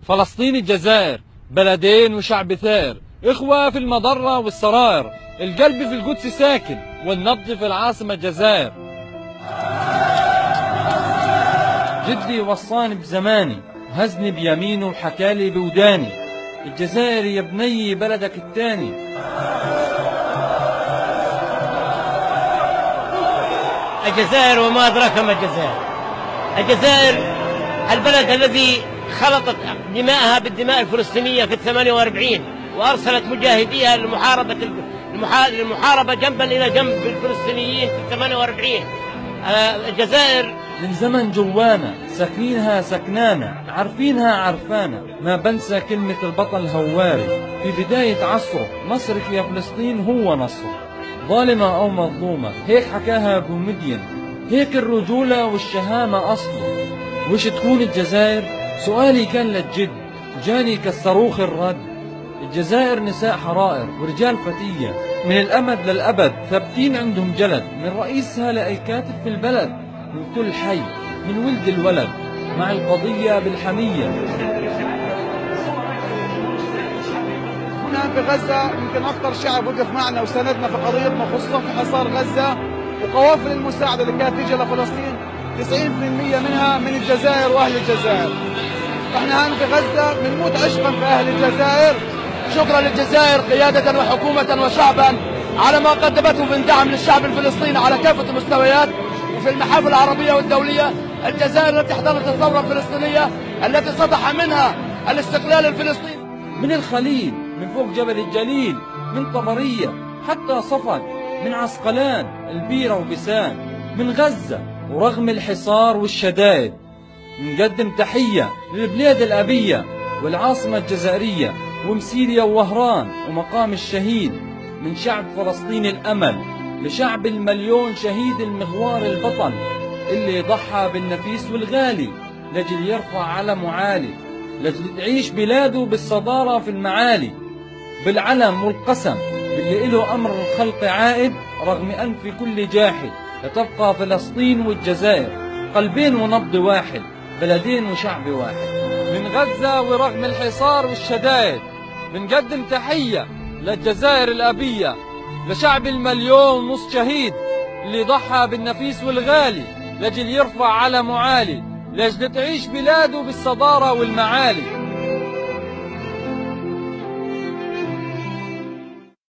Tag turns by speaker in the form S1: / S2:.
S1: فلسطين الجزائر بلدين وشعب ثائر، إخوة في المضرة والسرائر، القلب في القدس ساكن والنبض في العاصمة الجزائر. جدي وصاني بزماني وهزني بيمينه وحكالي بوداني، الجزائر يا بني بلدك التاني.
S2: الجزائر وما أدراك ما الجزائر. الجزائر البلد الذي خلطت دماءها بالدماء الفلسطينية في 48 وأرسلت مجاهديها للمحاربة جنبا إلى جنب بالفلسطينيين في 48. الجزائر
S1: من زمن جوانا، ساكنينها سكنانا، عارفينها عرفانا، ما بنسى كلمة البطل هواري في بداية عصره، نصرك يا فلسطين هو نصره. ظالمة أو مظلومة هيك حكاها أبو مدين، هيك الرجولة والشهامة أصله. وش تكون الجزائر؟ سؤالي كان للجد، جاني كالصاروخ الرد. الجزائر نساء حرائر ورجال فتية، من الأمد للأبد ثابتين عندهم جلد، من رئيسها لأي كاتب في البلد، من كل حي، من ولد الولد، مع القضية بالحمية.
S3: هنا في غزة يمكن أكثر شعب وقف معنا وساندنا في قضيتنا، خصوصا في حصار غزة وقوافل المساعدة اللي كانت تيجي لفلسطين، 90% منها من الجزائر وأهل الجزائر. احنا هنا في غزة بنموت عشقا في أهل الجزائر. شكرا للجزائر قيادة وحكومة وشعبا على ما قدمته من دعم للشعب الفلسطيني على كافة المستويات وفي المحافل العربية والدولية. الجزائر التي حضرت الثورة الفلسطينية التي صدح منها الاستقلال الفلسطيني.
S1: من الخليل، من فوق جبل الجليل، من طبرية حتى صفد، من عسقلان البيرة وبسان، من غزة ورغم الحصار والشدائد نقدم تحية للبلاد الأبية والعاصمة الجزائرية ومسيليا ووهران ومقام الشهيد، من شعب فلسطين الأمل لشعب المليون شهيد المغوار البطل اللي ضحى بالنفيس والغالي لجل يرفع علم عالي، لجل تعيش بلاده بالصدارة في المعالي، بالعلم والقسم باللي إله أمر الخلق عائد، رغم أنف كل جاحد لتبقى فلسطين والجزائر قلبين ونبض واحد، بلدين وشعب واحد. من غزة ورغم الحصار والشدائد بنقدم تحية للجزائر الأبية، لشعب المليون ونص شهيد اللي ضحى بالنفيس والغالي لجل يرفع علم عالي، لجل تعيش بلاده بالصدارة والمعالي.